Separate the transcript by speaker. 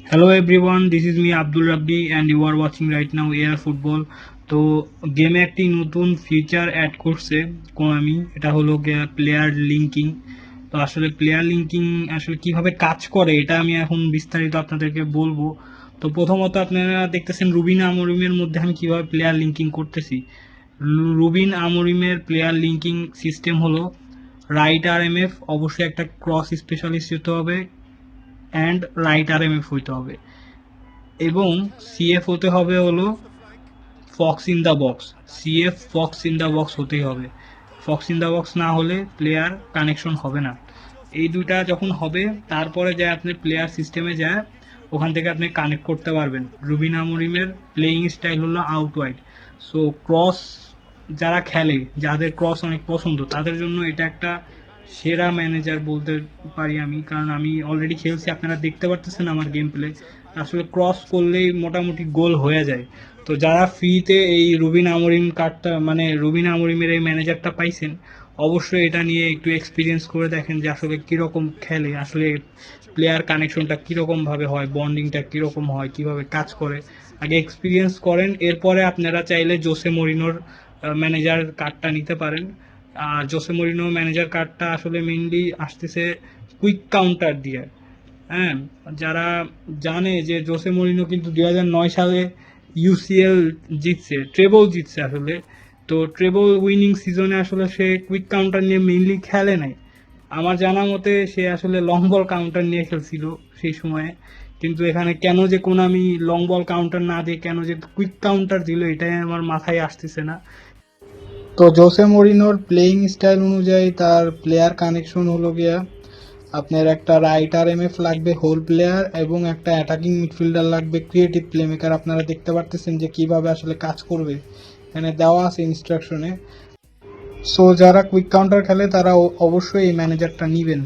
Speaker 1: Hello everyone, this is me Abdul Rabbi and you are watching right now Air Football. তো গেমে একটি নতুন feature add করছে Konami, এটা হলো প্লেয়ার লিঙ্কিং। তো আসলে প্লেয়ার লিঙ্কিং আসলে কিভাবে কাজ করে এটা আমি এখন বিস্তারিত আপনাদেরকে বলবো। তো প্রথমত আপনারা দেখতেছেন রুবিন আমরিমের মধ্যে আমি কিভাবে প্লেয়ার লিঙ্কিং করতেছি। রুবিন আমরিমের প্লেয়ার লিঙ্কিং সিস্টেম হলো রাইট আরএমএফ, অবশ্যই একটা ক্রস স্পেশালিস্ট হতে হবে অ্যান্ড রাইট আরএমএফ হইতে হবে, এবং সিএফ হতে হবে হলো Fox in the box. CF Fox in the box হতেই হবে, ফক্স ইন দ্য বক্স না হলে প্লেয়ার কানেকশন হবে না। এই দুইটা যখন হবে তারপরে যায় আপনি প্লেয়ার সিস্টেমে যায়, ওখান থেকে আপনি কানেক্ট করতে পারবেন। রুবিন আমরিমের প্লেয়িং স্টাইল হলো আউট ওয়াইড। সো ক্রস যারা খেলে, যাদের ক্রস অনেক পছন্দ, তাদের জন্য এটা একটা সেরা ম্যানেজার বলতে পারি আমি, কারণ আমি অলরেডি খেলছি, আপনারা দেখতে পারতেছেন আমার গেম প্লে। আসলে ক্রস করলেই মোটামুটি গোল হয়ে যায়। তো যারা ফ্রিতে এই রুবিন আমরিম কার্ডটা, মানে রুবিন আমরিমের এই ম্যানেজারটা পাইছেন, অবশ্যই এটা নিয়ে একটু এক্সপিরিয়েন্স করে দেখেন যে আসলে কীরকম খেলে, আসলে প্লেয়ার কানেকশনটা কীরকমভাবে হয়, বন্ডিংটা কীরকম হয়, কীভাবে কাজ করে। আগে এক্সপিরিয়েন্স করেন, এরপরে আপনারা চাইলে জোসে মরিনোর ম্যানেজার কার্ডটা নিতে পারেন। আর জোসে মরিনো ম্যানেজার কার্ডটা আসলে মেইনলি আসতেছে কুইক কাউন্টার দিয়ে। হ্যাঁ, যারা জানে যে জোসে মরিনো কিন্তু 2009 সালে ইউসিএল জিতছে, ট্রেবল জিতছে আসলে। তো ট্রেবল উইনিং সিজনে আসলে সে কুইক কাউন্টার নিয়ে মেইনলি খেলে নাই। আমার জানা মতে সে আসলে লং বল কাউন্টার নিয়ে খেলছিল সেই সময়ে। কিন্তু এখানে কেন যে কোনামি লং বল কাউন্টার না দিয়ে কেন যে কুইক কাউন্টার দিল, এটাই আমার মাথায় আসতেছে না। তো জোসে মরিনোর প্লেয়িং স্টাইল অনুযায়ী তার প্লেয়ার কানেকশন হলো গিয়া, আপনার একটা রাইট আরএমএফ লাগবে হোল প্লেয়ার, এবং একটা অ্যাটাকিং মিডফিল্ডার লাগবে ক্রিয়েটিভ প্লেমেকার। আপনারা দেখতে পারতেছেন যে কিভাবে আসলে কাজ করবে, এখানে দেওয়া আছে ইনস্ট্রাকশনে। সো যারা কুইক কাউন্টার খেলে তারা অবশ্যই এই ম্যানেজারটা নেবেন।